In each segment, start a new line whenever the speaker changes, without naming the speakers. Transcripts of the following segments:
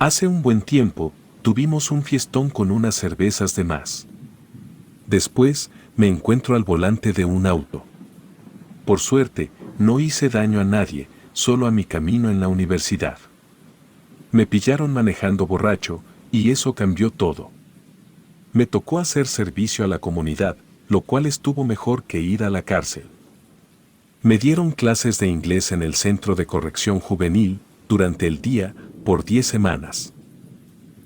Hace un buen tiempo, tuvimos un fiestón con unas cervezas de más. Después, me encuentro al volante de un auto. Por suerte, no hice daño a nadie, solo a mi camino en la universidad. Me pillaron manejando borracho, y eso cambió todo. Me tocó hacer servicio a la comunidad, lo cual estuvo mejor que ir a la cárcel. Me dieron clases de inglés en el Centro de Corrección Juvenil, durante el día, por 10 semanas.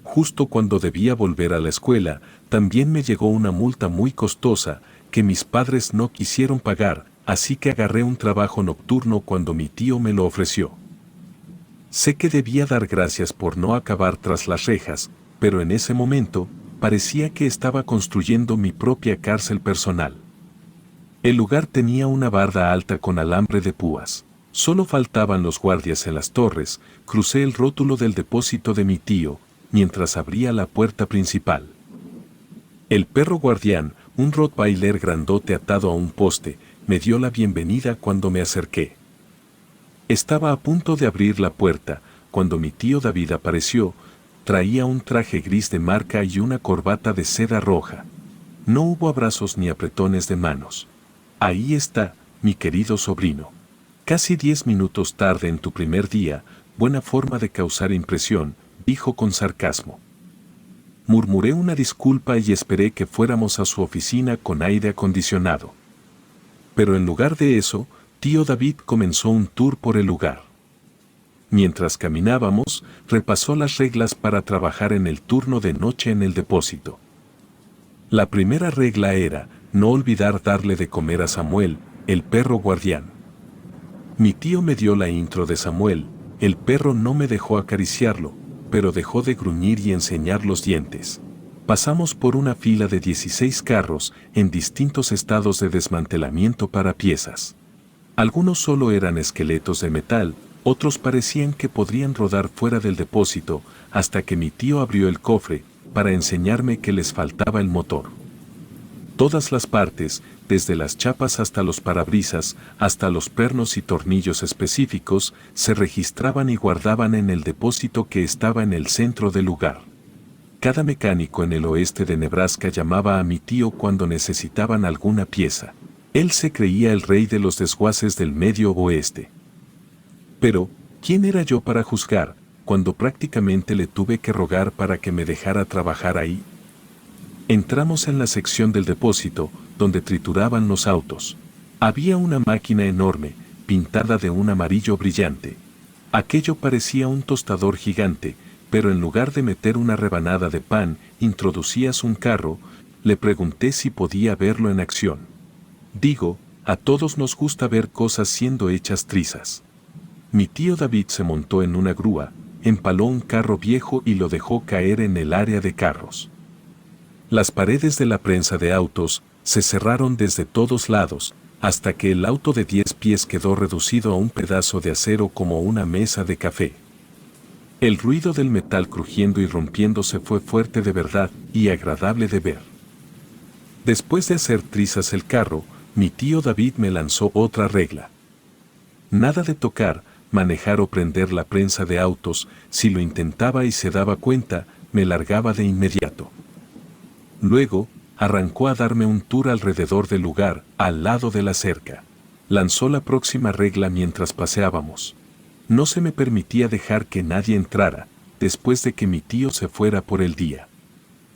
Justo cuando debía volver a la escuela, también me llegó una multa muy costosa, que mis padres no quisieron pagar, así que agarré un trabajo nocturno cuando mi tío me lo ofreció. Sé que debía dar gracias por no acabar tras las rejas, pero en ese momento, parecía que estaba construyendo mi propia cárcel personal. El lugar tenía una barda alta con alambre de púas. Solo faltaban los guardias en las torres. Crucé el rótulo del depósito de mi tío, mientras abría la puerta principal. El perro guardián, un rottweiler grandote atado a un poste, me dio la bienvenida cuando me acerqué. Estaba a punto de abrir la puerta, cuando mi tío David apareció. Traía un traje gris de marca y una corbata de seda roja. No hubo abrazos ni apretones de manos. Ahí está, mi querido sobrino. Casi 10 minutos tarde en tu primer día, buena forma de causar impresión, dijo con sarcasmo. Murmuré una disculpa y esperé que fuéramos a su oficina con aire acondicionado. Pero en lugar de eso, tío David comenzó un tour por el lugar. Mientras caminábamos, repasó las reglas para trabajar en el turno de noche en el depósito. La primera regla era, no olvidar darle de comer a Samuel, el perro guardián. Mi tío me dio la intro de Samuel. El perro no me dejó acariciarlo, pero dejó de gruñir y enseñar los dientes. Pasamos por una fila de 16 carros, en distintos estados de desmantelamiento para piezas. Algunos solo eran esqueletos de metal, otros parecían que podrían rodar fuera del depósito, hasta que mi tío abrió el cofre, para enseñarme que les faltaba el motor. Todas las partes, desde las chapas hasta los parabrisas, hasta los pernos y tornillos específicos, se registraban y guardaban en el depósito que estaba en el centro del lugar. Cada mecánico en el oeste de Nebraska llamaba a mi tío cuando necesitaban alguna pieza. Él se creía el rey de los desguaces del medio oeste. Pero, ¿quién era yo para juzgar, cuando prácticamente le tuve que rogar para que me dejara trabajar ahí? Entramos en la sección del depósito, donde trituraban los autos. Había una máquina enorme, pintada de un amarillo brillante. Aquello parecía un tostador gigante, pero en lugar de meter una rebanada de pan, introducías un carro. Le pregunté si podía verlo en acción. Digo, a todos nos gusta ver cosas siendo hechas trizas. Mi tío David se montó en una grúa, empaló un carro viejo y lo dejó caer en el área de carros. Las paredes de la prensa de autos se cerraron desde todos lados, hasta que el auto de 10 pies quedó reducido a un pedazo de acero como una mesa de café. El ruido del metal crujiendo y rompiéndose fue fuerte de verdad y agradable de ver. Después de hacer trizas el carro, mi tío David me lanzó otra regla. Nada de tocar, manejar o prender la prensa de autos. Si lo intentaba y se daba cuenta, me largaba de inmediato. Luego, arrancó a darme un tour alrededor del lugar, al lado de la cerca. Lanzó la próxima regla mientras paseábamos. No se me permitía dejar que nadie entrara, después de que mi tío se fuera por el día.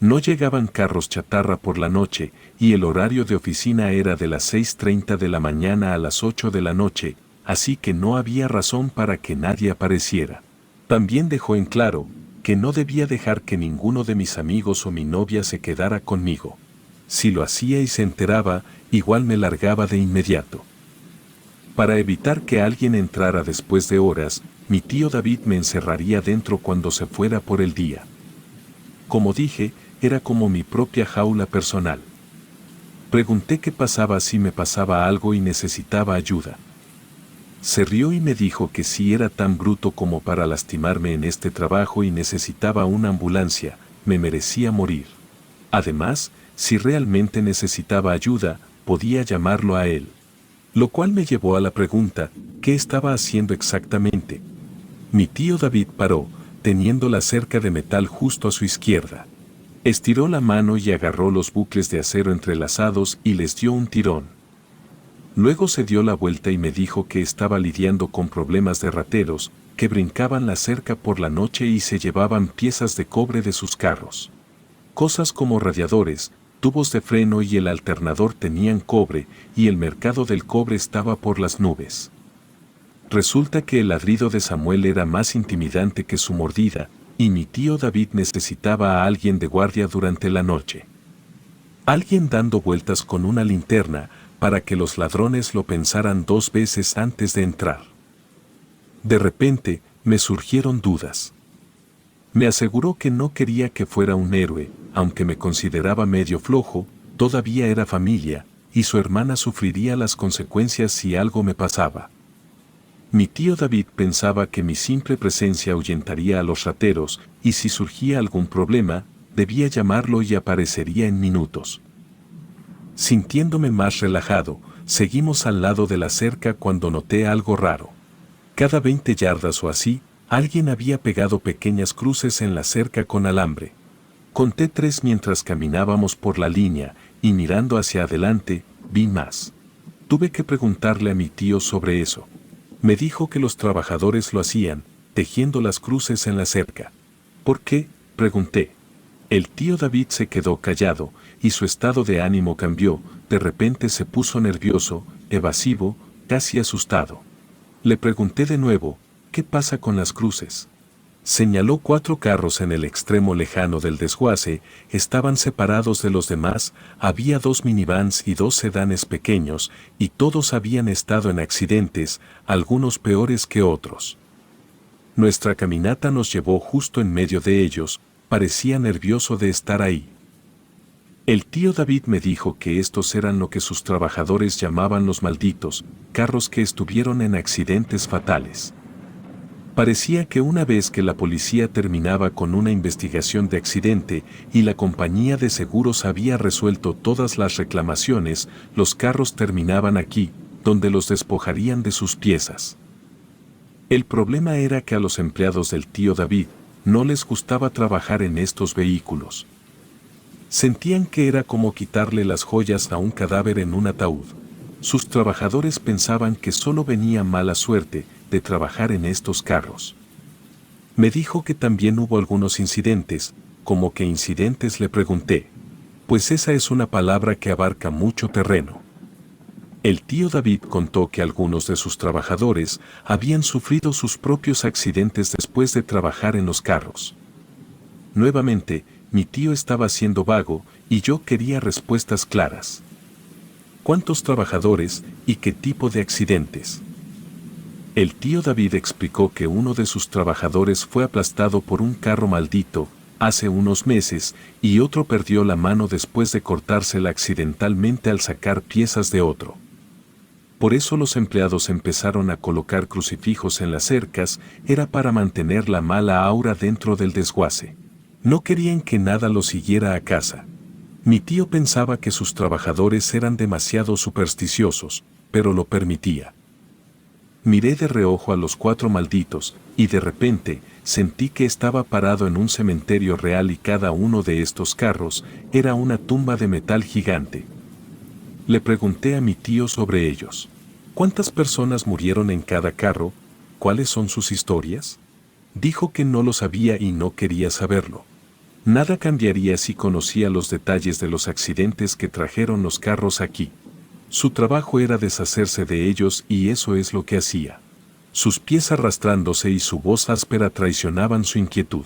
No llegaban carros chatarra por la noche, y el horario de oficina era de las 6:30 de la mañana a las 8 de la noche, así que no había razón para que nadie apareciera. También dejó en claro que no debía dejar que ninguno de mis amigos o mi novia se quedara conmigo. Si lo hacía y se enteraba, igual me largaba de inmediato. Para evitar que alguien entrara después de horas, mi tío David me encerraría dentro cuando se fuera por el día. Como dije, era como mi propia jaula personal. Pregunté qué pasaba si me pasaba algo y necesitaba ayuda. Se rió y me dijo que si era tan bruto como para lastimarme en este trabajo y necesitaba una ambulancia, me merecía morir. Además, si realmente necesitaba ayuda, podía llamarlo a él. Lo cual me llevó a la pregunta, ¿qué estaba haciendo exactamente? Mi tío David paró, teniendo la cerca de metal justo a su izquierda. Estiró la mano y agarró los bucles de acero entrelazados y les dio un tirón. Luego se dio la vuelta y me dijo que estaba lidiando con problemas de rateros, que brincaban la cerca por la noche y se llevaban piezas de cobre de sus carros. Cosas como radiadores, tubos de freno y el alternador tenían cobre, y el mercado del cobre estaba por las nubes. Resulta que el ladrido de Samuel era más intimidante que su mordida, y mi tío David necesitaba a alguien de guardia durante la noche. Alguien dando vueltas con una linterna, para que los ladrones lo pensaran 2 veces antes de entrar. De repente, me surgieron dudas. Me aseguró que no quería que fuera un héroe, aunque me consideraba medio flojo, todavía era familia, y su hermana sufriría las consecuencias si algo me pasaba. Mi tío David pensaba que mi simple presencia ahuyentaría a los rateros, y si surgía algún problema, debía llamarlo y aparecería en minutos. Sintiéndome más relajado, seguimos al lado de la cerca cuando noté algo raro. Cada 20 yardas o así, alguien había pegado pequeñas cruces en la cerca con alambre. Conté 3 mientras caminábamos por la línea, y mirando hacia adelante, vi más. Tuve que preguntarle a mi tío sobre eso. Me dijo que los trabajadores lo hacían, tejiendo las cruces en la cerca. ¿Por qué?, pregunté. El tío David se quedó callado, y su estado de ánimo cambió. De repente se puso nervioso, evasivo, casi asustado. Le pregunté de nuevo, ¿qué pasa con las cruces? Señaló 4 carros en el extremo lejano del desguace, estaban separados de los demás, había 2 minivans y 2 sedanes pequeños, y todos habían estado en accidentes, algunos peores que otros. Nuestra caminata nos llevó justo en medio de ellos, parecía nervioso de estar ahí. El tío David me dijo que estos eran lo que sus trabajadores llamaban los malditos, carros que estuvieron en accidentes fatales. Parecía que una vez que la policía terminaba con una investigación de accidente y la compañía de seguros había resuelto todas las reclamaciones, los carros terminaban aquí, donde los despojarían de sus piezas. El problema era que a los empleados del tío David no les gustaba trabajar en estos vehículos. Sentían que era como quitarle las joyas a un cadáver en un ataúd. Sus trabajadores pensaban que solo venía mala suerte de trabajar en estos carros. Me dijo que también hubo algunos incidentes. ¿Cómo que incidentes?, le pregunté. Pues esa es una palabra que abarca mucho terreno. El tío David contó que algunos de sus trabajadores habían sufrido sus propios accidentes después de trabajar en los carros. Nuevamente, mi tío estaba siendo vago y yo quería respuestas claras. ¿Cuántos trabajadores y qué tipo de accidentes? El tío David explicó que uno de sus trabajadores fue aplastado por un carro maldito hace unos meses y otro perdió la mano después de cortársela accidentalmente al sacar piezas de otro. Por eso los empleados empezaron a colocar crucifijos en las cercas, era para mantener la mala aura dentro del desguace. No querían que nada los siguiera a casa. Mi tío pensaba que sus trabajadores eran demasiado supersticiosos, pero lo permitía. Miré de reojo a los 4 malditos, y de repente, sentí que estaba parado en un cementerio real y cada uno de estos carros era una tumba de metal gigante. Le pregunté a mi tío sobre ellos. ¿Cuántas personas murieron en cada carro? ¿Cuáles son sus historias? Dijo que no lo sabía y no quería saberlo. Nada cambiaría si conocía los detalles de los accidentes que trajeron los carros aquí. Su trabajo era deshacerse de ellos y eso es lo que hacía. Sus pies arrastrándose y su voz áspera traicionaban su inquietud.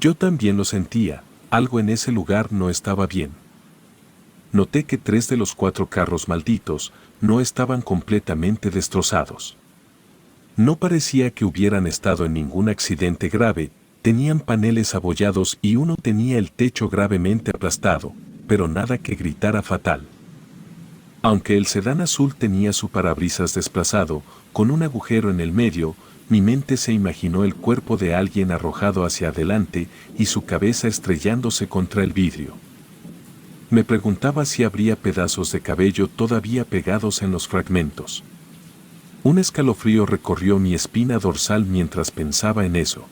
Yo también lo sentía, algo en ese lugar no estaba bien. Noté que 3 de los 4 carros malditos no estaban completamente destrozados. No parecía que hubieran estado en ningún accidente grave, tenían paneles abollados y uno tenía el techo gravemente aplastado, pero nada que gritara fatal. Aunque el sedán azul tenía su parabrisas desplazado, con un agujero en el medio, mi mente se imaginó el cuerpo de alguien arrojado hacia adelante y su cabeza estrellándose contra el vidrio. Me preguntaba si habría pedazos de cabello todavía pegados en los fragmentos. Un escalofrío recorrió mi espina dorsal mientras pensaba en eso.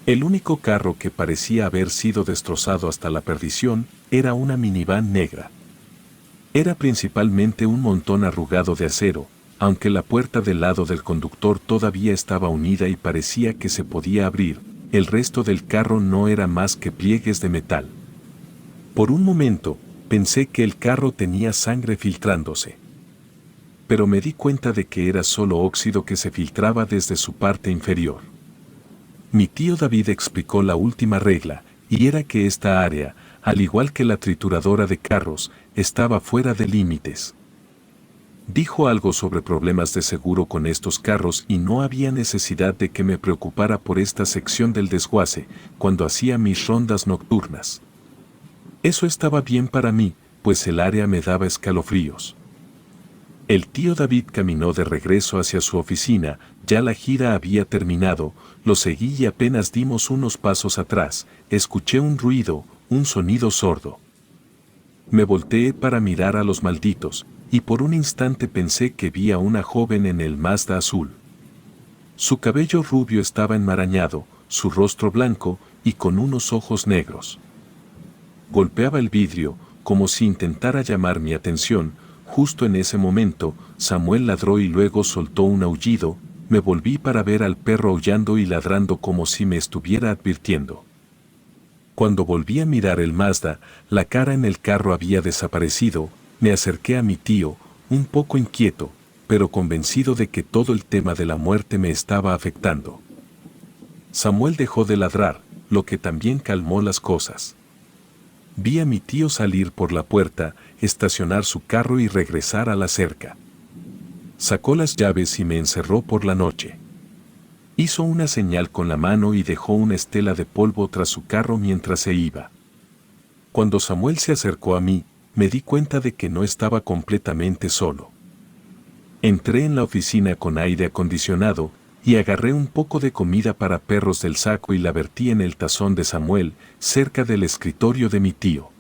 El único carro que parecía haber sido destrozado hasta la perdición era una minivan negra. Era principalmente un montón arrugado de acero, aunque la puerta del lado del conductor todavía estaba unida y parecía que se podía abrir, el resto del carro no era más que pliegues de metal. Por un momento, pensé que el carro tenía sangre filtrándose. Pero me di cuenta de que era solo óxido que se filtraba desde su parte inferior. Mi tío David explicó la última regla, y era que esta área, al igual que la trituradora de carros, estaba fuera de límites. Dijo algo sobre problemas de seguro con estos carros y no había necesidad de que me preocupara por esta sección del desguace cuando hacía mis rondas nocturnas. Eso estaba bien para mí, pues el área me daba escalofríos. El tío David caminó de regreso hacia su oficina, ya la gira había terminado, lo seguí y apenas dimos unos pasos atrás, escuché un ruido, un sonido sordo. Me volteé para mirar a los malditos, y por un instante pensé que vi a una joven en el Mazda azul. Su cabello rubio estaba enmarañado, su rostro blanco y con unos ojos negros. Golpeaba el vidrio, como si intentara llamar mi atención. Justo en ese momento, Samuel ladró y luego soltó un aullido. Me volví para ver al perro aullando y ladrando como si me estuviera advirtiendo. Cuando volví a mirar el Mazda, la cara en el carro había desaparecido. Me acerqué a mi tío, un poco inquieto, pero convencido de que todo el tema de la muerte me estaba afectando. Samuel dejó de ladrar, lo que también calmó las cosas. Vi a mi tío salir por la puerta, estacionar su carro y regresar a la cerca. Sacó las llaves y me encerró por la noche. Hizo una señal con la mano y dejó una estela de polvo tras su carro mientras se iba. Cuando Samuel se acercó a mí, me di cuenta de que no estaba completamente solo. Entré en la oficina con aire acondicionado y agarré un poco de comida para perros del saco y la vertí en el tazón de Samuel, cerca del escritorio de mi tío.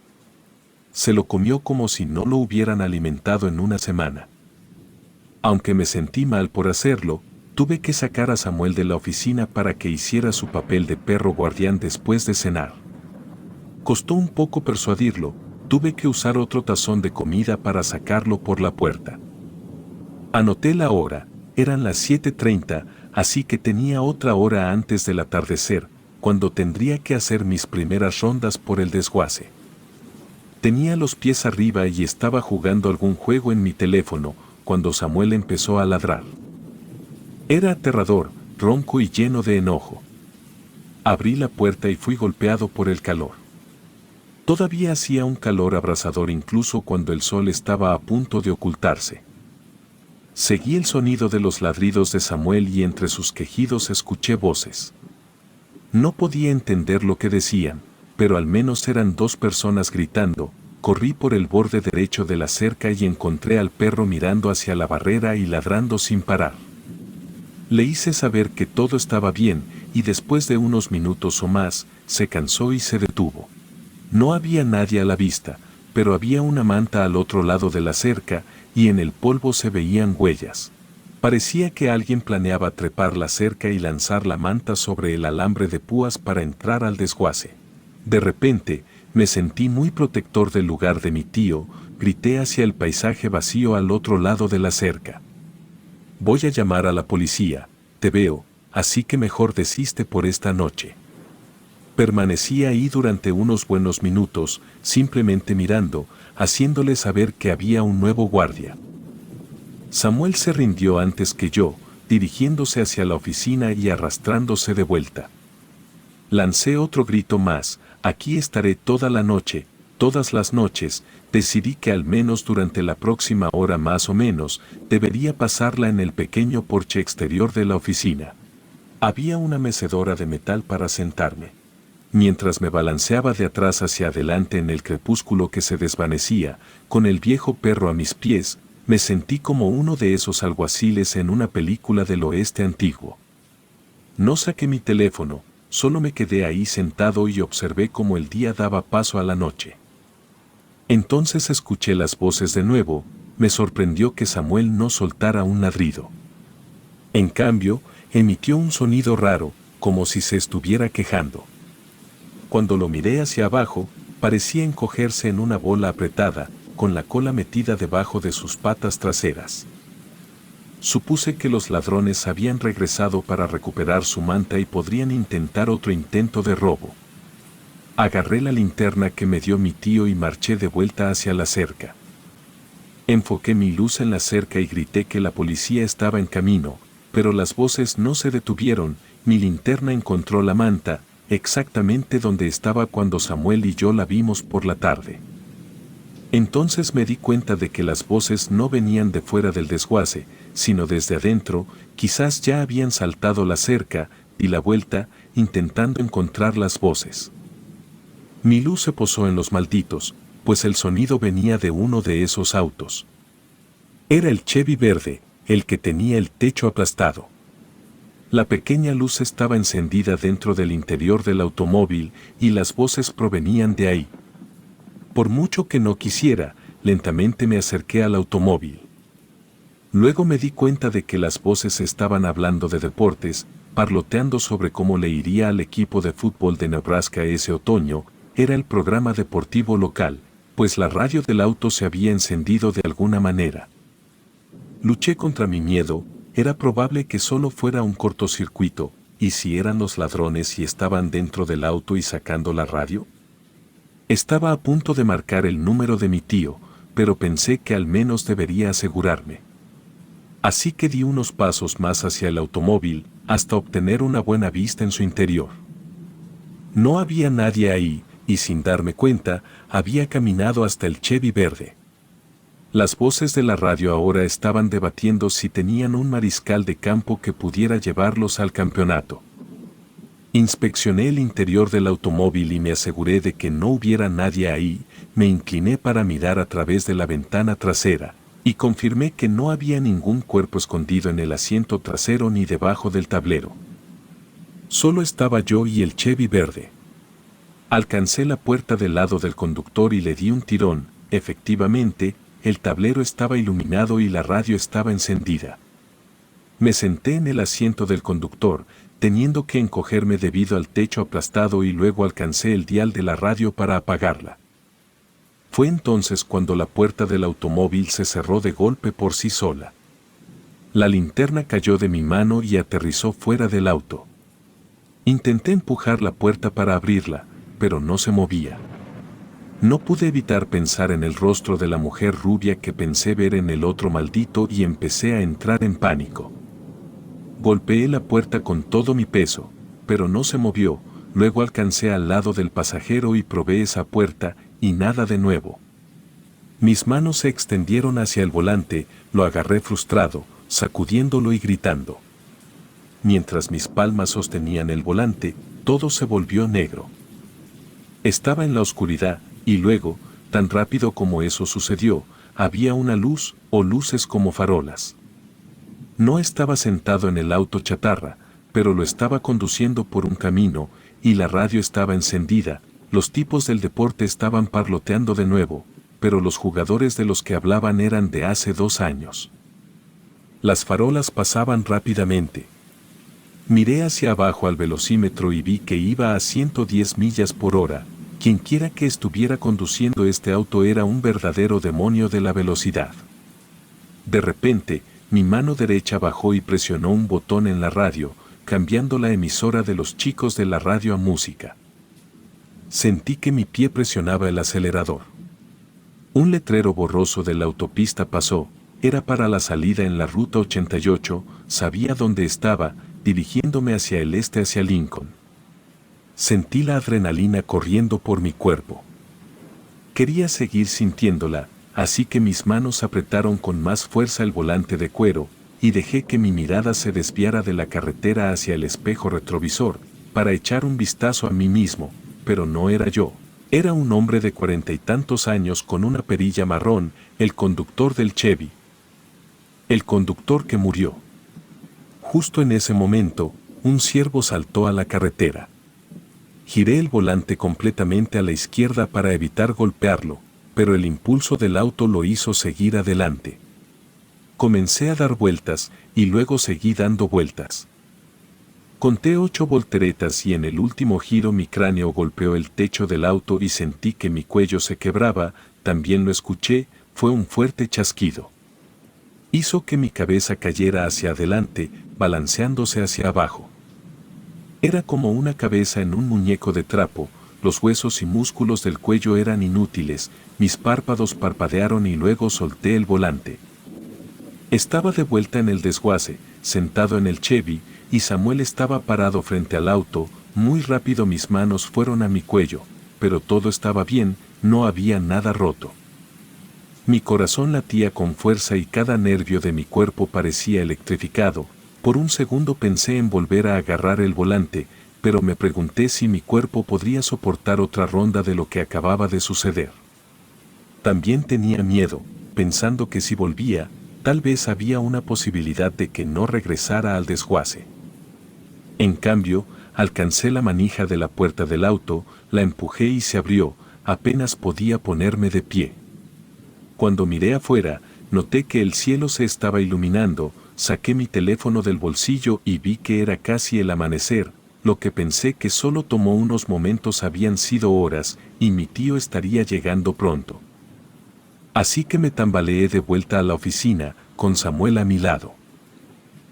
Se lo comió como si no lo hubieran alimentado en una semana. Aunque me sentí mal por hacerlo, tuve que sacar a Samuel de la oficina para que hiciera su papel de perro guardián después de cenar. Costó un poco persuadirlo, tuve que usar otro tazón de comida para sacarlo por la puerta. Anoté la hora, eran las 7:30, así que tenía otra hora antes del atardecer, cuando tendría que hacer mis primeras rondas por el desguace. Tenía los pies arriba y estaba jugando algún juego en mi teléfono, cuando Samuel empezó a ladrar. Era aterrador, ronco y lleno de enojo. Abrí la puerta y fui golpeado por el calor. Todavía hacía un calor abrasador incluso cuando el sol estaba a punto de ocultarse. Seguí el sonido de los ladridos de Samuel y entre sus quejidos escuché voces. No podía entender lo que decían, pero al menos eran dos personas gritando. Corrí por el borde derecho de la cerca y encontré al perro mirando hacia la barrera y ladrando sin parar. Le hice saber que todo estaba bien, y después de unos minutos o más, se cansó y se detuvo. No había nadie a la vista, pero había una manta al otro lado de la cerca, y en el polvo se veían huellas. Parecía que alguien planeaba trepar la cerca y lanzar la manta sobre el alambre de púas para entrar al desguace. De repente, me sentí muy protector del lugar de mi tío, grité hacia el paisaje vacío al otro lado de la cerca. Voy a llamar a la policía, te veo, así que mejor desiste por esta noche. Permanecí ahí durante unos buenos minutos, simplemente mirando, haciéndole saber que había un nuevo guardia. Samuel se rindió antes que yo, dirigiéndose hacia la oficina y arrastrándose de vuelta. Lancé otro grito más, aquí estaré toda la noche, todas las noches. Decidí que al menos durante la próxima hora más o menos, debería pasarla en el pequeño porche exterior de la oficina. Había una mecedora de metal para sentarme. Mientras me balanceaba de atrás hacia adelante en el crepúsculo que se desvanecía, con el viejo perro a mis pies, me sentí como uno de esos alguaciles en una película del oeste antiguo. No saqué mi teléfono, solo me quedé ahí sentado y observé cómo el día daba paso a la noche. Entonces escuché las voces de nuevo, me sorprendió que Samuel no soltara un ladrido. En cambio, emitió un sonido raro, como si se estuviera quejando. Cuando lo miré hacia abajo, parecía encogerse en una bola apretada, con la cola metida debajo de sus patas traseras. Supuse que los ladrones habían regresado para recuperar su manta y podrían intentar otro intento de robo. Agarré la linterna que me dio mi tío y marché de vuelta hacia la cerca. Enfoqué mi luz en la cerca y grité que la policía estaba en camino, pero las voces no se detuvieron. Mi linterna encontró la manta, exactamente donde estaba cuando Samuel y yo la vimos por la tarde. Entonces me di cuenta de que las voces no venían de fuera del desguace, sino desde adentro. Quizás ya habían saltado la cerca, di la vuelta, intentando encontrar las voces. Mi luz se posó en los malditos, pues el sonido venía de uno de esos autos. Era el Chevy verde, el que tenía el techo aplastado. La pequeña luz estaba encendida dentro del interior del automóvil y las voces provenían de ahí. Por mucho que no quisiera, lentamente me acerqué al automóvil. Luego me di cuenta de que las voces estaban hablando de deportes, parloteando sobre cómo le iría al equipo de fútbol de Nebraska ese otoño. Era el programa deportivo local, pues la radio del auto se había encendido de alguna manera. Luché contra mi miedo. Era probable que solo fuera un cortocircuito, ¿y si eran los ladrones y estaban dentro del auto y sacando la radio? Estaba a punto de marcar el número de mi tío, pero pensé que al menos debería asegurarme. Así que di unos pasos más hacia el automóvil, hasta obtener una buena vista en su interior. No había nadie ahí, y sin darme cuenta, había caminado hasta el Chevy verde. Las voces de la radio ahora estaban debatiendo si tenían un mariscal de campo que pudiera llevarlos al campeonato. Inspeccioné el interior del automóvil y me aseguré de que no hubiera nadie ahí. Me incliné para mirar a través de la ventana trasera, y confirmé que no había ningún cuerpo escondido en el asiento trasero ni debajo del tablero. Solo estaba yo y el Chevy verde. Alcancé la puerta del lado del conductor y le di un tirón. Efectivamente, el tablero estaba iluminado y la radio estaba encendida. Me senté en el asiento del conductor, teniendo que encogerme debido al techo aplastado, y luego alcancé el dial de la radio para apagarla. Fue entonces cuando la puerta del automóvil se cerró de golpe por sí sola. La linterna cayó de mi mano y aterrizó fuera del auto. Intenté empujar la puerta para abrirla, pero no se movía. No pude evitar pensar en el rostro de la mujer rubia que pensé ver en el otro maldito y empecé a entrar en pánico. Golpeé la puerta con todo mi peso, pero no se movió. Luego alcancé al lado del pasajero y probé esa puerta, y nada de nuevo. Mis manos se extendieron hacia el volante, lo agarré frustrado, sacudiéndolo y gritando. Mientras mis palmas sostenían el volante, todo se volvió negro. Estaba en la oscuridad, y luego, tan rápido como eso sucedió, había una luz, o luces como farolas. No estaba sentado en el auto chatarra, pero lo estaba conduciendo por un camino, y la radio estaba encendida. Los tipos del deporte estaban parloteando de nuevo, pero los jugadores de los que hablaban eran de hace 2 años. Las farolas pasaban rápidamente. Miré hacia abajo al velocímetro y vi que iba a 110 millas por hora. Quienquiera que estuviera conduciendo este auto era un verdadero demonio de la velocidad. De repente, mi mano derecha bajó y presionó un botón en la radio, cambiando la emisora de los chicos de la radio a música. Sentí que mi pie presionaba el acelerador. Un letrero borroso de la autopista pasó. Era para la salida en la ruta 88, sabía dónde estaba, dirigiéndome hacia el este, hacia Lincoln. Sentí la adrenalina corriendo por mi cuerpo. Quería seguir sintiéndola, así que mis manos apretaron con más fuerza el volante de cuero, y dejé que mi mirada se desviara de la carretera hacia el espejo retrovisor, para echar un vistazo a mí mismo, pero no era yo. Era un hombre de 40 y tantos años con una perilla marrón, el conductor del Chevy. El conductor que murió. Justo en ese momento, un ciervo saltó a la carretera. Giré el volante completamente a la izquierda para evitar golpearlo, pero el impulso del auto lo hizo seguir adelante. Comencé a dar vueltas, y luego seguí dando vueltas. Conté 8 volteretas y en el último giro mi cráneo golpeó el techo del auto y sentí que mi cuello se quebraba, también lo escuché, fue un fuerte chasquido. Hizo que mi cabeza cayera hacia adelante, balanceándose hacia abajo. Era como una cabeza en un muñeco de trapo, los huesos y músculos del cuello eran inútiles, mis párpados parpadearon y luego solté el volante. Estaba de vuelta en el desguace, sentado en el Chevy, y Samuel estaba parado frente al auto. Muy rápido mis manos fueron a mi cuello, pero todo estaba bien, no había nada roto. Mi corazón latía con fuerza y cada nervio de mi cuerpo parecía electrificado. Por un segundo pensé en volver a agarrar el volante, pero me pregunté si mi cuerpo podría soportar otra ronda de lo que acababa de suceder. También tenía miedo, pensando que si volvía, tal vez había una posibilidad de que no regresara al desguace. En cambio, alcancé la manija de la puerta del auto, la empujé y se abrió, apenas podía ponerme de pie. Cuando miré afuera, noté que el cielo se estaba iluminando, saqué mi teléfono del bolsillo y vi que era casi el amanecer, lo que pensé que solo tomó unos momentos habían sido horas, y mi tío estaría llegando pronto. Así que me tambaleé de vuelta a la oficina, con Samuel a mi lado.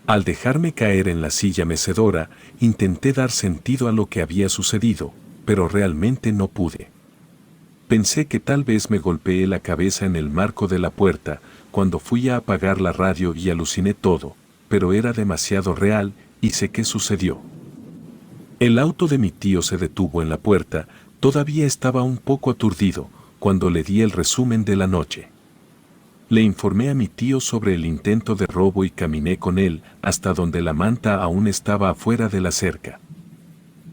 Al dejarme caer en la silla mecedora, intenté dar sentido a lo que había sucedido, pero realmente no pude. Pensé que tal vez me golpeé la cabeza en el marco de la puerta, cuando fui a apagar la radio y aluciné todo, pero era demasiado real, y sé qué sucedió. El auto de mi tío se detuvo en la puerta, todavía estaba un poco aturdido, cuando le di el resumen de la noche. Le informé a mi tío sobre el intento de robo y caminé con él hasta donde la manta aún estaba afuera de la cerca.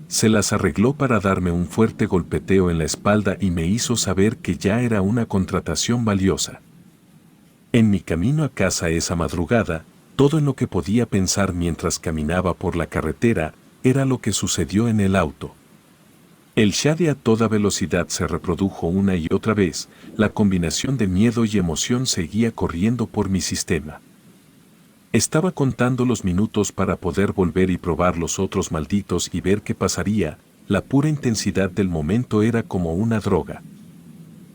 Se las arregló para darme un fuerte golpeteo en la espalda y me hizo saber que ya era una contratación valiosa. En mi camino a casa esa madrugada, todo en lo que podía pensar mientras caminaba por la carretera era lo que sucedió en el auto. El shade a toda velocidad se reprodujo una y otra vez, la combinación de miedo y emoción seguía corriendo por mi sistema. Estaba contando los minutos para poder volver y probar los otros malditos y ver qué pasaría, la pura intensidad del momento era como una droga.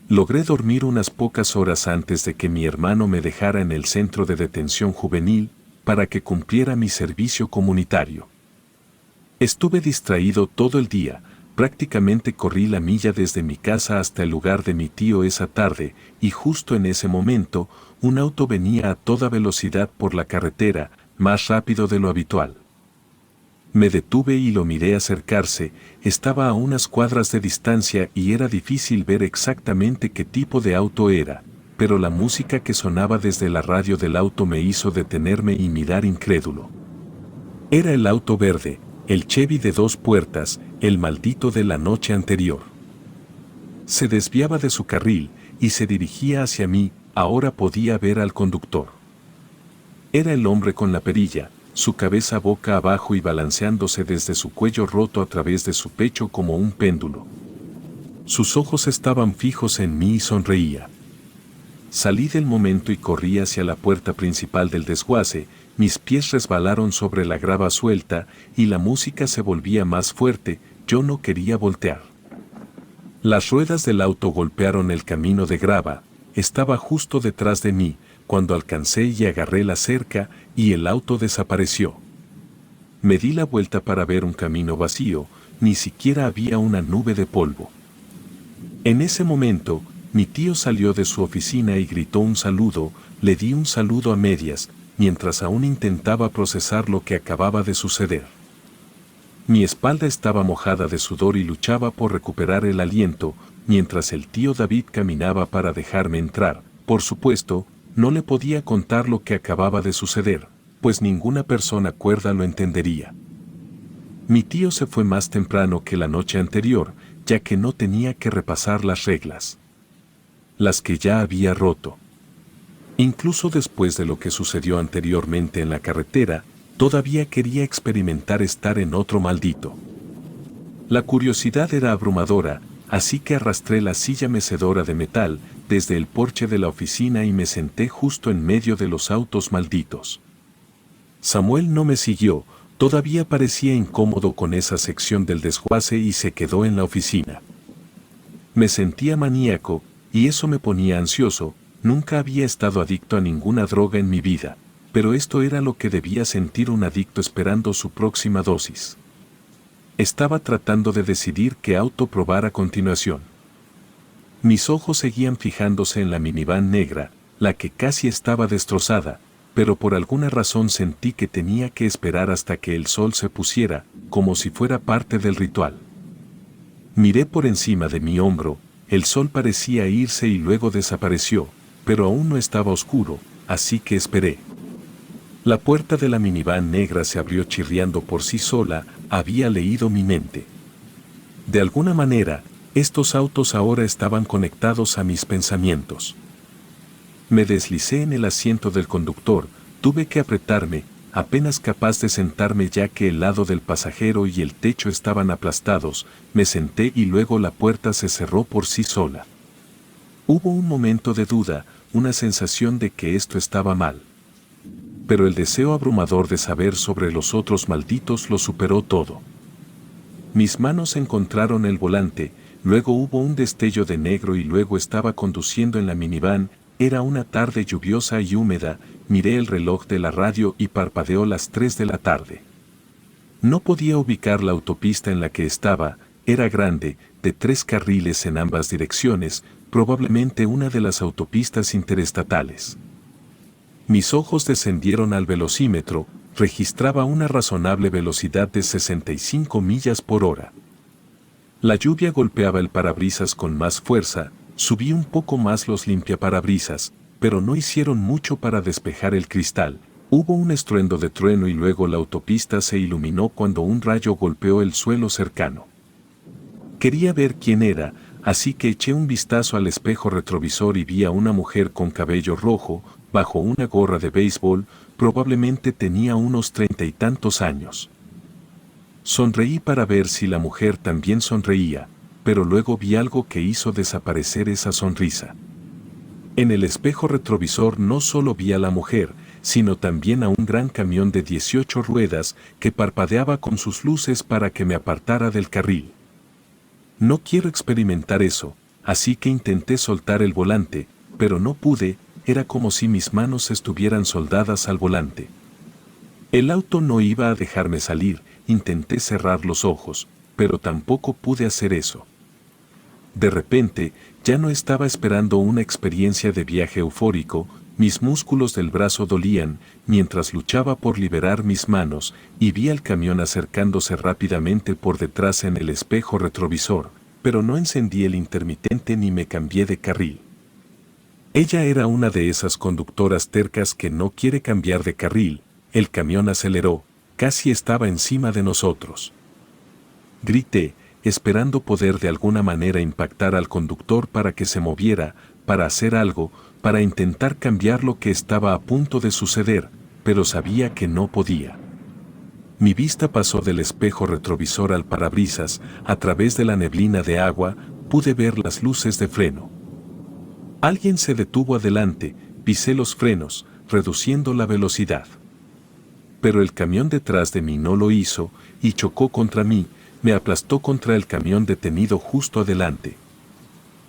Logré dormir unas pocas horas antes de que mi hermano me dejara en el centro de detención juvenil, para que cumpliera mi servicio comunitario. Estuve distraído todo el día. Prácticamente corrí la milla desde mi casa hasta el lugar de mi tío esa tarde, y justo en ese momento, un auto venía a toda velocidad por la carretera, más rápido de lo habitual. Me detuve y lo miré acercarse, estaba a unas cuadras de distancia y era difícil ver exactamente qué tipo de auto era, pero la música que sonaba desde la radio del auto me hizo detenerme y mirar incrédulo. Era el auto verde, el Chevy de 2 puertas, el maldito de la noche anterior. Se desviaba de su carril y se dirigía hacia mí, ahora podía ver al conductor. Era el hombre con la perilla, su cabeza boca abajo y balanceándose desde su cuello roto a través de su pecho como un péndulo. Sus ojos estaban fijos en mí y sonreía. Salí del momento y corrí hacia la puerta principal del desguace. Mis pies resbalaron sobre la grava suelta y la música se volvía más fuerte, yo no quería voltear. Las ruedas del auto golpearon el camino de grava, estaba justo detrás de mí, cuando alcancé y agarré la cerca y el auto desapareció. Me di la vuelta para ver un camino vacío, ni siquiera había una nube de polvo. En ese momento, mi tío salió de su oficina y gritó un saludo, le di un saludo a medias, mientras aún intentaba procesar lo que acababa de suceder. Mi espalda estaba mojada de sudor y luchaba por recuperar el aliento, mientras el tío David caminaba para dejarme entrar. Por supuesto, no le podía contar lo que acababa de suceder, pues ninguna persona cuerda lo entendería. Mi tío se fue más temprano que la noche anterior, ya que no tenía que repasar las reglas. Las que ya había roto. Incluso después de lo que sucedió anteriormente en la carretera, todavía quería experimentar estar en otro maldito. La curiosidad era abrumadora, así que arrastré la silla mecedora de metal desde el porche de la oficina y me senté justo en medio de los autos malditos. Samuel no me siguió, Todavía parecía incómodo con esa sección del desguace y se quedó en la oficina. Me sentía maníaco, y eso me ponía ansioso. Nunca había estado adicto a ninguna droga en mi vida, pero esto era lo que debía sentir un adicto esperando su próxima dosis. Estaba tratando de decidir qué auto probar a continuación. Mis ojos seguían fijándose en la minivan negra, la que casi estaba destrozada, pero por alguna razón sentí que tenía que esperar hasta que el sol se pusiera, como si fuera parte del ritual. Miré por encima de mi hombro, el sol parecía irse y luego desapareció, pero aún no estaba oscuro, así que esperé. La puerta de la minivan negra se abrió chirriando por sí sola, había leído mi mente. De alguna manera, estos autos ahora estaban conectados a mis pensamientos. Me deslicé en el asiento del conductor, tuve que apretarme, apenas capaz de sentarme ya que el lado del pasajero y el techo estaban aplastados, me senté y luego la puerta se cerró por sí sola. Hubo un momento de duda, una sensación de que esto estaba mal. Pero el deseo abrumador de saber sobre los otros malditos lo superó todo. Mis manos encontraron el volante, luego hubo un destello de negro y luego estaba conduciendo en la minivan. Era una tarde lluviosa y húmeda, miré el reloj de la radio y parpadeó las 3 de la tarde. No podía ubicar la autopista en la que estaba, era grande, de 3 carriles en ambas direcciones, probablemente una de las autopistas interestatales. Mis ojos descendieron al velocímetro, registraba una razonable velocidad de 65 millas por hora. La lluvia golpeaba el parabrisas con más fuerza, subí un poco más los limpiaparabrisas, pero no hicieron mucho para despejar el cristal. Hubo un estruendo de trueno y luego la autopista se iluminó cuando un rayo golpeó el suelo cercano. Quería ver quién era, así que eché un vistazo al espejo retrovisor y vi a una mujer con cabello rojo, bajo una gorra de béisbol, probablemente tenía unos 30 y tantos años. Sonreí para ver si la mujer también sonreía, pero luego vi algo que hizo desaparecer esa sonrisa. En el espejo retrovisor no solo vi a la mujer, sino también a un gran camión de 18 ruedas que parpadeaba con sus luces para que me apartara del carril. No quiero experimentar eso, así que intenté soltar el volante, pero no pude, era como si mis manos estuvieran soldadas al volante. El auto no iba a dejarme salir, intenté cerrar los ojos, pero tampoco pude hacer eso. De repente, ya no estaba esperando una experiencia de viaje eufórico, mis músculos del brazo dolían, mientras luchaba por liberar mis manos, y vi al camión acercándose rápidamente por detrás en el espejo retrovisor, pero no encendí el intermitente ni me cambié de carril. Ella era una de esas conductoras tercas que no quiere cambiar de carril. El camión aceleró, casi estaba encima de nosotros. Grité, esperando poder de alguna manera impactar al conductor para que se moviera, para hacer algo, para intentar cambiar lo que estaba a punto de suceder, pero sabía que no podía. Mi vista pasó del espejo retrovisor al parabrisas, a través de la neblina de agua, pude ver las luces de freno. Alguien se detuvo adelante, pisé los frenos, reduciendo la velocidad. Pero el camión detrás de mí no lo hizo, y chocó contra mí, me aplastó contra el camión detenido justo adelante.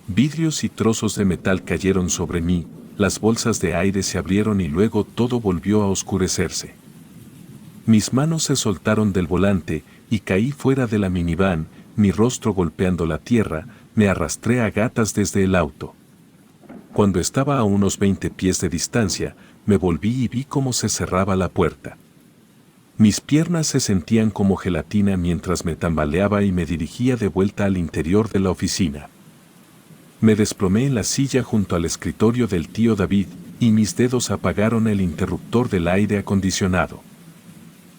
Vidrios y trozos de metal cayeron sobre mí, las bolsas de aire se abrieron y luego todo volvió a oscurecerse. Mis manos se soltaron del volante, y caí fuera de la minivan, mi rostro golpeando la tierra, me arrastré a gatas desde el auto. Cuando estaba a unos 20 pies de distancia, me volví y vi cómo se cerraba la puerta. Mis piernas se sentían como gelatina mientras me tambaleaba y me dirigía de vuelta al interior de la oficina. Me desplomé en la silla junto al escritorio del tío David, y mis dedos apagaron el interruptor del aire acondicionado.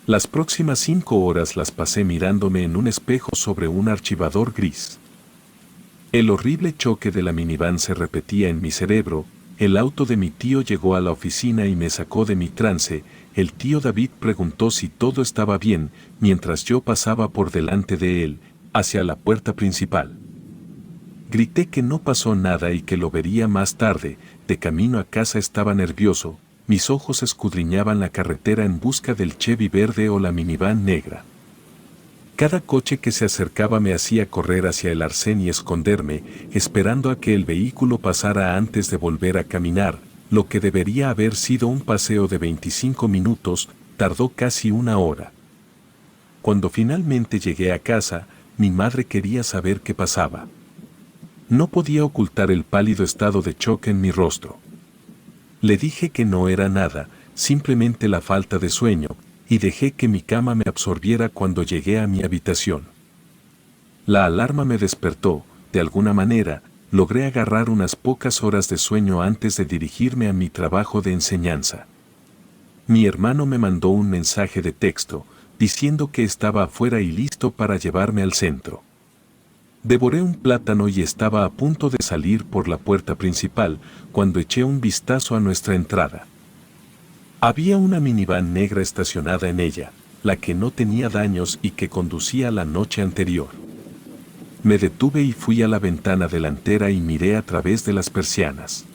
Las próximas 5 horas las pasé mirándome en un espejo sobre un archivador gris. El horrible choque de la minivan se repetía en mi cerebro. El auto de mi tío llegó a la oficina y me sacó de mi trance. El tío David preguntó si todo estaba bien, mientras yo pasaba por delante de él, hacia la puerta principal. Grité que no pasó nada y que lo vería más tarde. De camino a casa estaba nervioso, mis ojos escudriñaban la carretera en busca del Chevy verde o la minivan negra. Cada coche que se acercaba me hacía correr hacia el arcén y esconderme, esperando a que el vehículo pasara antes de volver a caminar. Lo que debería haber sido un paseo de 25 minutos, tardó casi una hora. Cuando finalmente llegué a casa, mi madre quería saber qué pasaba. No podía ocultar el pálido estado de shock en mi rostro. Le dije que no era nada, simplemente la falta de sueño, y dejé que mi cama me absorbiera cuando llegué a mi habitación. La alarma me despertó, de alguna manera, logré agarrar unas pocas horas de sueño antes de dirigirme a mi trabajo de enseñanza. Mi hermano me mandó un mensaje de texto, diciendo que estaba afuera y listo para llevarme al centro. Devoré un plátano y estaba a punto de salir por la puerta principal, cuando eché un vistazo a nuestra entrada. Había una minivan negra estacionada en ella, la que no tenía daños y que conducía la noche anterior. Me detuve y fui a la ventana delantera y miré a través de las persianas.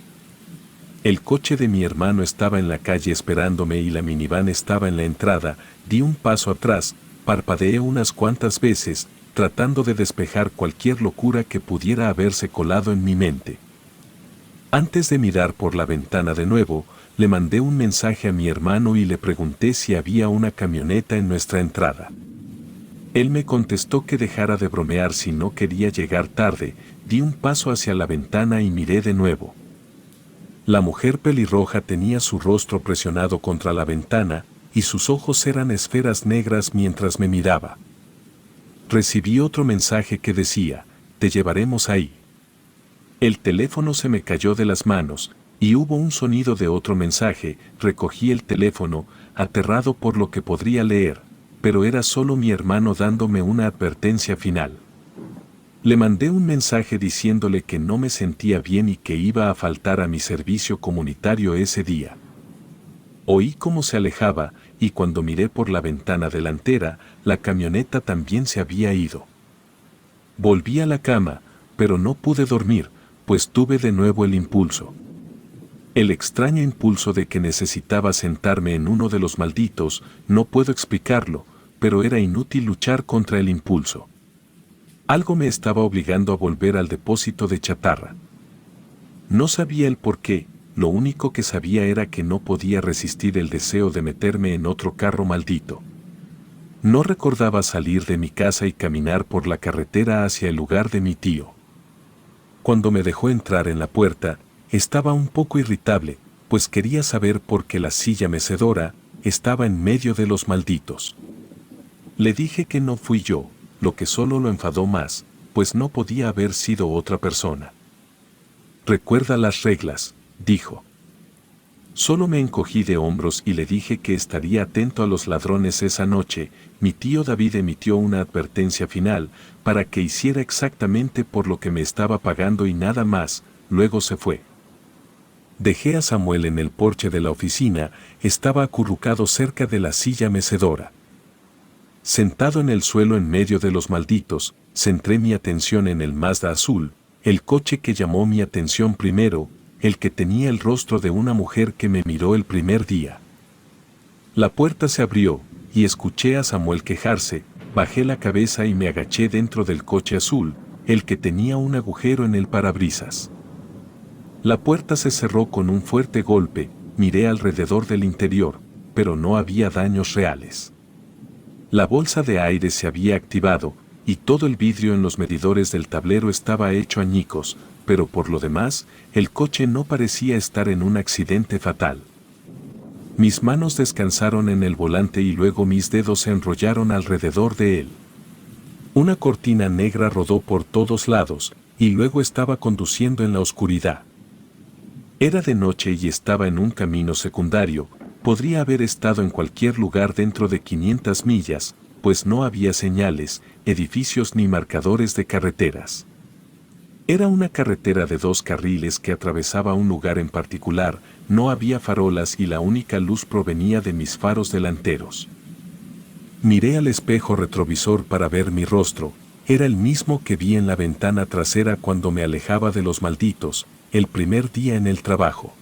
El coche de mi hermano estaba en la calle esperándome y la minivan estaba en la entrada. Di un paso atrás, parpadeé unas cuantas veces, tratando de despejar cualquier locura que pudiera haberse colado en mi mente. Antes de mirar por la ventana de nuevo, le mandé un mensaje a mi hermano y le pregunté si había una camioneta en nuestra entrada. Él me contestó que dejara de bromear si no quería llegar tarde. Di un paso hacia la ventana y miré de nuevo. La mujer pelirroja tenía su rostro presionado contra la ventana, y sus ojos eran esferas negras mientras me miraba. Recibí otro mensaje que decía, te llevaremos ahí. El teléfono se me cayó de las manos, y hubo un sonido de otro mensaje. Recogí el teléfono, aterrado por lo que podría leer, pero era solo mi hermano dándome una advertencia final. Le mandé un mensaje diciéndole que no me sentía bien y que iba a faltar a mi servicio comunitario ese día. Oí cómo se alejaba, y cuando miré por la ventana delantera, la camioneta también se había ido. Volví a la cama, pero no pude dormir, pues tuve de nuevo el impulso. El extraño impulso de que necesitaba sentarme en uno de los malditos. No puedo explicarlo, pero era inútil luchar contra el impulso. Algo me estaba obligando a volver al depósito de chatarra. No sabía el por qué, lo único que sabía era que no podía resistir el deseo de meterme en otro carro maldito. No recordaba salir de mi casa y caminar por la carretera hacia el lugar de mi tío. Cuando me dejó entrar en la puerta, estaba un poco irritable, pues quería saber por qué la silla mecedora estaba en medio de los malditos. Le dije que no fui yo, lo que solo lo enfadó más, pues no podía haber sido otra persona. Recuerda las reglas, dijo. Solo me encogí de hombros y le dije que estaría atento a los ladrones esa noche. Mi tío David emitió una advertencia final para que hiciera exactamente por lo que me estaba pagando y nada más. Luego se fue. Dejé a Samuel en el porche de la oficina. Estaba acurrucado cerca de la silla mecedora. Sentado en el suelo en medio de los malditos, centré mi atención en el Mazda azul, el coche que llamó mi atención primero, el que tenía el rostro de una mujer que me miró el primer día. La puerta se abrió, y escuché a Samuel quejarse. Bajé la cabeza y me agaché dentro del coche azul, el que tenía un agujero en el parabrisas. La puerta se cerró con un fuerte golpe. Miré alrededor del interior, pero no había daños reales. La bolsa de aire se había activado, y todo el vidrio en los medidores del tablero estaba hecho añicos, pero por lo demás, el coche no parecía estar en un accidente fatal. Mis manos descansaron en el volante y luego mis dedos se enrollaron alrededor de él. Una cortina negra rodó por todos lados, y luego estaba conduciendo en la oscuridad. Era de noche y estaba en un camino secundario. Podría haber estado en cualquier lugar dentro de 500 millas, pues no había señales, edificios ni marcadores de carreteras. Era una carretera de 2 carriles que atravesaba un lugar en particular. No había farolas y la única luz provenía de mis faros delanteros. Miré al espejo retrovisor para ver mi rostro. Era el mismo que vi en la ventana trasera cuando me alejaba de los malditos, el primer día en el trabajo.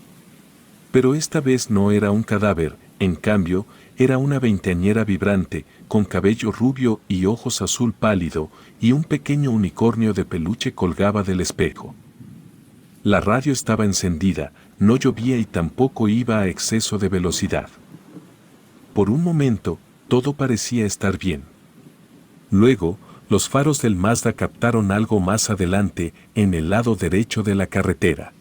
Pero esta vez no era un cadáver, en cambio, era una veinteañera vibrante, con cabello rubio y ojos azul pálido, y un pequeño unicornio de peluche colgaba del espejo. La radio estaba encendida, no llovía y tampoco iba a exceso de velocidad. Por un momento, todo parecía estar bien. Luego, los faros del Mazda captaron algo más adelante, en el lado derecho de la carretera.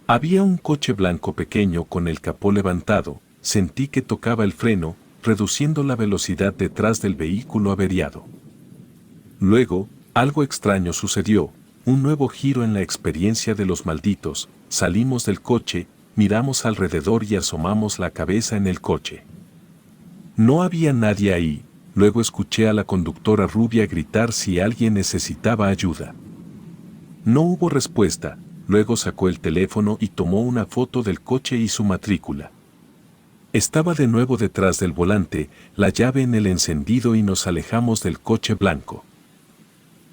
Había un coche blanco pequeño con el capó levantado, sentí que tocaba el freno, reduciendo la velocidad detrás del vehículo averiado. Luego, algo extraño sucedió, un nuevo giro en la experiencia de los malditos, salimos del coche, miramos alrededor y asomamos la cabeza en el coche. No había nadie ahí, luego escuché a la conductora rubia gritar si alguien necesitaba ayuda. No hubo respuesta, luego sacó el teléfono y tomó una foto del coche y su matrícula. Estaba de nuevo detrás del volante, la llave en el encendido y nos alejamos del coche blanco.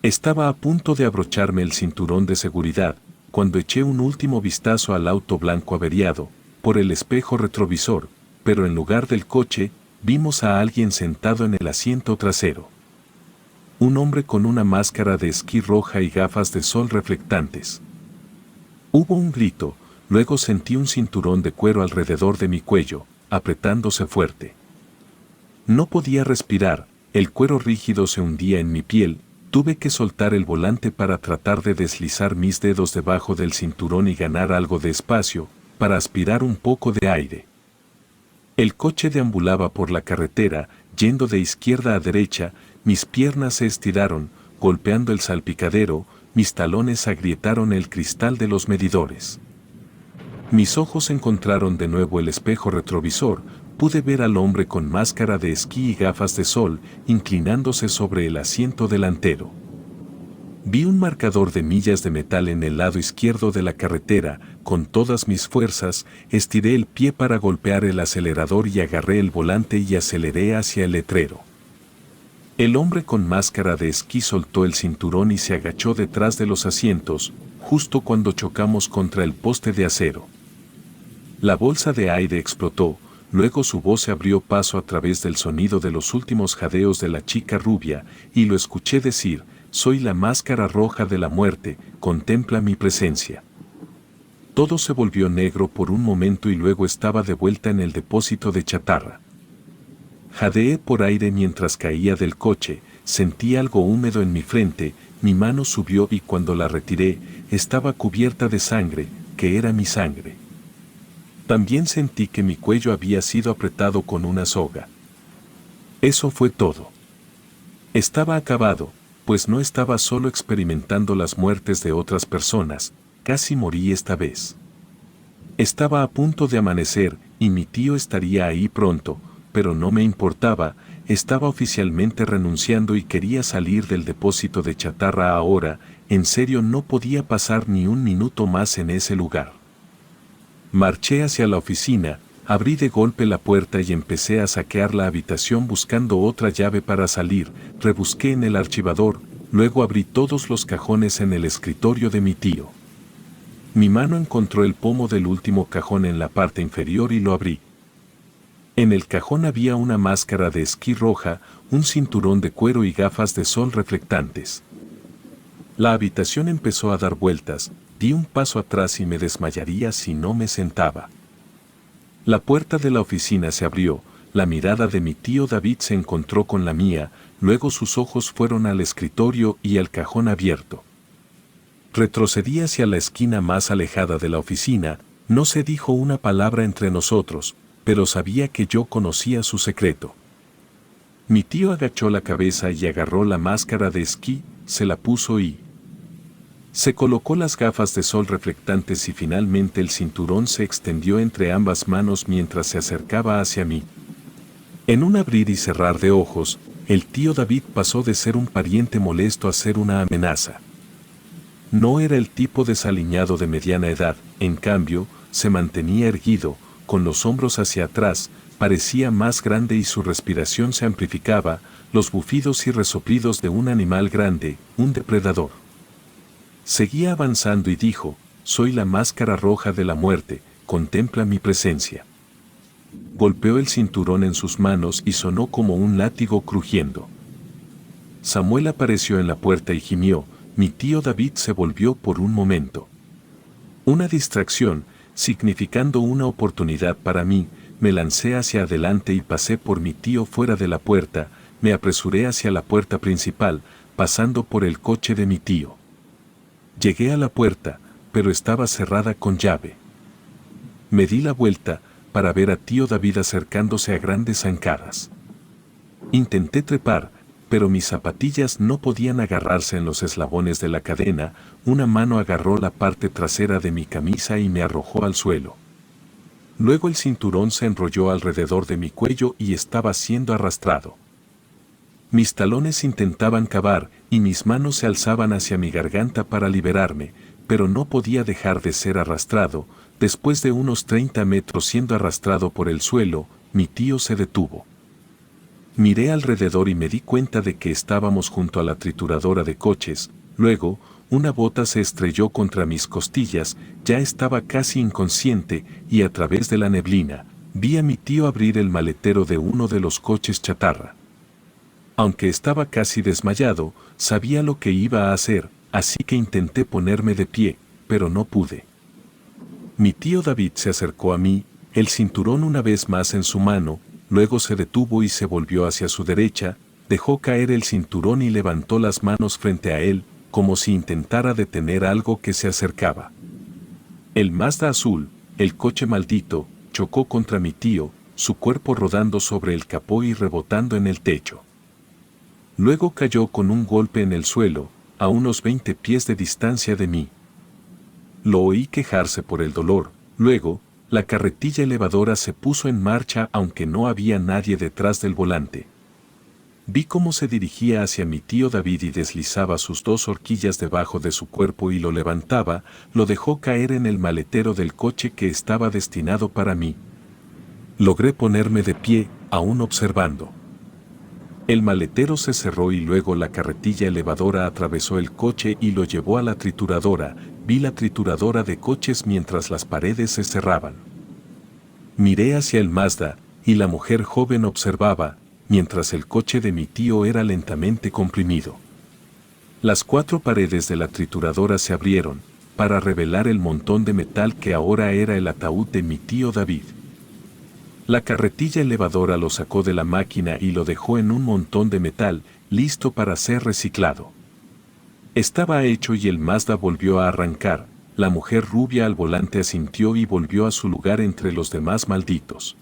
Estaba a punto de abrocharme el cinturón de seguridad, cuando eché un último vistazo al auto blanco averiado, por el espejo retrovisor, pero en lugar del coche, vimos a alguien sentado en el asiento trasero. Un hombre con una máscara de esquí roja y gafas de sol reflectantes. Hubo un grito, luego sentí un cinturón de cuero alrededor de mi cuello, apretándose fuerte. No podía respirar, el cuero rígido se hundía en mi piel, tuve que soltar el volante para tratar de deslizar mis dedos debajo del cinturón y ganar algo de espacio, para aspirar un poco de aire. El coche deambulaba por la carretera, yendo de izquierda a derecha, mis piernas se estiraron, golpeando el salpicadero, mis talones agrietaron el cristal de los medidores. Mis ojos encontraron de nuevo el espejo retrovisor, pude ver al hombre con máscara de esquí y gafas de sol, inclinándose sobre el asiento delantero. Vi un marcador de millas de metal en el lado izquierdo de la carretera, con todas mis fuerzas, estiré el pie para golpear el acelerador y agarré el volante y aceleré hacia el letrero. El hombre con máscara de esquí soltó el cinturón y se agachó detrás de los asientos, justo cuando chocamos contra el poste de acero. La bolsa de aire explotó, luego su voz se abrió paso a través del sonido de los últimos jadeos de la chica rubia, y lo escuché decir: «Soy la máscara roja de la muerte, contempla mi presencia». Todo se volvió negro por un momento y luego estaba de vuelta en el depósito de chatarra. Jadeé por aire mientras caía del coche, sentí algo húmedo en mi frente, mi mano subió y cuando la retiré, estaba cubierta de sangre, que era mi sangre. También sentí que mi cuello había sido apretado con una soga. Eso fue todo. Estaba acabado, pues no estaba solo experimentando las muertes de otras personas, casi morí esta vez. Estaba a punto de amanecer y mi tío estaría ahí pronto, pero no me importaba, estaba oficialmente renunciando y quería salir del depósito de chatarra ahora, en serio no podía pasar ni un minuto más en ese lugar. Marché hacia la oficina, abrí de golpe la puerta y empecé a saquear la habitación buscando otra llave para salir, rebusqué en el archivador, luego abrí todos los cajones en el escritorio de mi tío. Mi mano encontró el pomo del último cajón en la parte inferior y lo abrí. En el cajón había una máscara de esquí roja, un cinturón de cuero y gafas de sol reflectantes. La habitación empezó a dar vueltas, di un paso atrás y me desmayaría si no me sentaba. La puerta de la oficina se abrió, la mirada de mi tío David se encontró con la mía, luego sus ojos fueron al escritorio y al cajón abierto. Retrocedí hacia la esquina más alejada de la oficina, no se dijo una palabra entre nosotros, pero sabía que yo conocía su secreto. Mi tío agachó la cabeza y agarró la máscara de esquí, se la puso y se colocó las gafas de sol reflectantes y finalmente el cinturón se extendió entre ambas manos mientras se acercaba hacia mí. En un abrir y cerrar de ojos, el tío David pasó de ser un pariente molesto a ser una amenaza. No era el tipo desaliñado de mediana edad, en cambio, se mantenía erguido, con los hombros hacia atrás, parecía más grande y su respiración se amplificaba, los bufidos y resoplidos de un animal grande, un depredador. Seguía avanzando y dijo: «Soy la máscara roja de la muerte, contempla mi presencia. Golpeó el cinturón en sus manos y sonó como un látigo crujiendo. Samuel apareció en la puerta y gimió. Mi tío David se volvió por un momento. Una distracción, significando una oportunidad para mí, me lancé hacia adelante y pasé por mi tío fuera de la puerta, me apresuré hacia la puerta principal, pasando por el coche de mi tío. Llegué a la puerta, pero estaba cerrada con llave. Me di la vuelta, para ver a tío David acercándose a grandes zancadas. Intenté trepar, pero mis zapatillas no podían agarrarse en los eslabones de la cadena, una mano agarró la parte trasera de mi camisa y me arrojó al suelo. Luego el cinturón se enrolló alrededor de mi cuello y estaba siendo arrastrado. Mis talones intentaban cavar y mis manos se alzaban hacia mi garganta para liberarme, pero no podía dejar de ser arrastrado. Después de unos 30 metros siendo arrastrado por el suelo, mi tío se detuvo. Miré alrededor y me di cuenta de que estábamos junto a la trituradora de coches. Luego, una bota se estrelló contra mis costillas, ya estaba casi inconsciente y a través de la neblina, vi a mi tío abrir el maletero de uno de los coches chatarra. Aunque estaba casi desmayado, sabía lo que iba a hacer, así que intenté ponerme de pie, pero no pude. Mi tío David se acercó a mí, el cinturón una vez más en su mano, luego se detuvo y se volvió hacia su derecha, dejó caer el cinturón y levantó las manos frente a él, como si intentara detener algo que se acercaba. El Mazda azul, el coche maldito, chocó contra mi tío, su cuerpo rodando sobre el capó y rebotando en el techo. Luego cayó con un golpe en el suelo, a unos 20 pies de distancia de mí. Lo oí quejarse por el dolor, luego, la carretilla elevadora se puso en marcha aunque no había nadie detrás del volante. Vi cómo se dirigía hacia mi tío David y deslizaba sus dos horquillas debajo de su cuerpo y lo levantaba, lo dejó caer en el maletero del coche que estaba destinado para mí. Logré ponerme de pie, aún observando. El maletero se cerró y luego la carretilla elevadora atravesó el coche y lo llevó a la trituradora. Vi la trituradora de coches mientras las paredes se cerraban. Miré hacia el Mazda, y la mujer joven observaba, mientras el coche de mi tío era lentamente comprimido. Las 4 paredes de la trituradora se abrieron, para revelar el montón de metal que ahora era el ataúd de mi tío David. La carretilla elevadora lo sacó de la máquina y lo dejó en un montón de metal, listo para ser reciclado. Estaba hecho y el Mazda volvió a arrancar. La mujer rubia al volante asintió y volvió a su lugar entre los demás malditos.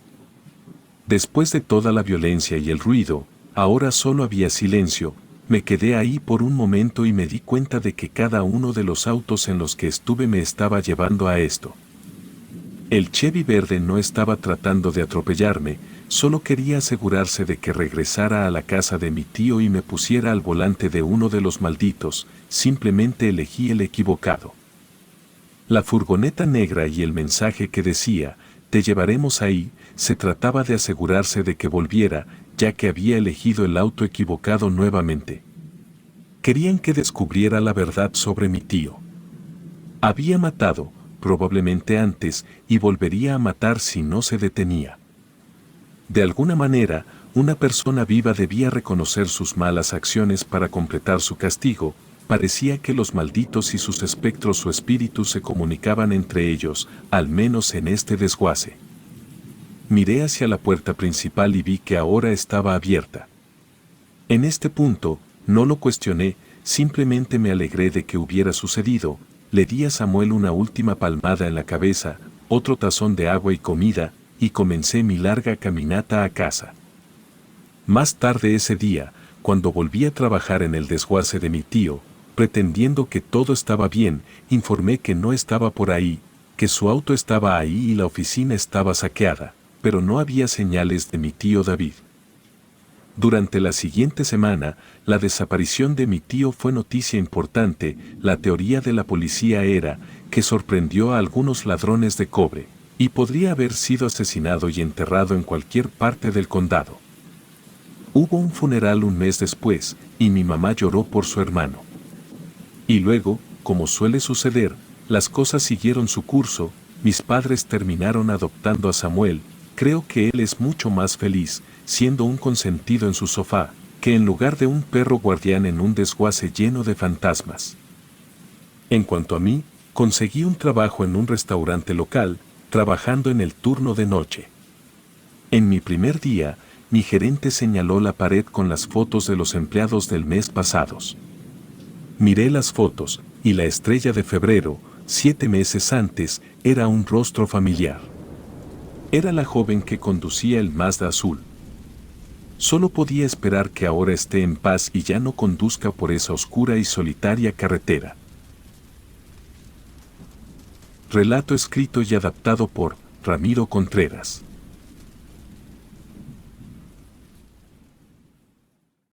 Después de toda la violencia y el ruido, ahora solo había silencio. Me quedé ahí por un momento y me di cuenta de que cada uno de los autos en los que estuve me estaba llevando a esto. El Chevy verde no estaba tratando de atropellarme, solo quería asegurarse de que regresara a la casa de mi tío y me pusiera al volante de uno de los malditos. Simplemente elegí el equivocado. La furgoneta negra y el mensaje que decía, "Te llevaremos ahí", se trataba de asegurarse de que volviera, ya que había elegido el auto equivocado nuevamente. Querían que descubriera la verdad sobre mi tío. Había matado, probablemente antes, y volvería a matar si no se detenía. De alguna manera, una persona viva debía reconocer sus malas acciones para completar su castigo. Parecía que los malditos y sus espectros o espíritus se comunicaban entre ellos, al menos en este desguace. Miré hacia la puerta principal y vi que ahora estaba abierta. En este punto, no lo cuestioné, simplemente me alegré de que hubiera sucedido. Le di a Samuel una última palmada en la cabeza, otro tazón de agua y comida, y comencé mi larga caminata a casa. Más tarde ese día, cuando volví a trabajar en el desguace de mi tío, pretendiendo que todo estaba bien, informé que no estaba por ahí, que su auto estaba ahí y la oficina estaba saqueada, pero no había señales de mi tío David. Durante la siguiente semana, la desaparición de mi tío fue noticia importante. La teoría de la policía era que sorprendió a algunos ladrones de cobre, y podría haber sido asesinado y enterrado en cualquier parte del condado. Hubo un funeral un mes después, y mi mamá lloró por su hermano. Y luego, como suele suceder, las cosas siguieron su curso. mis padres terminaron adoptando a Samuel. Creo que él es mucho más feliz, siendo un consentido en su sofá, que en lugar de un perro guardián en un desguace lleno de fantasmas. En cuanto a mí, conseguí un trabajo en un restaurante local, trabajando en el turno de noche. En mi primer día, mi gerente señaló la pared con las fotos de los empleados del mes pasados. Miré las fotos, y la estrella de febrero, 7 meses antes, era un rostro familiar. Era la joven que conducía el Mazda azul. Solo podía esperar que ahora esté en paz y ya no conduzca por esa oscura y solitaria carretera. Relato escrito y adaptado por Ramiro Contreras.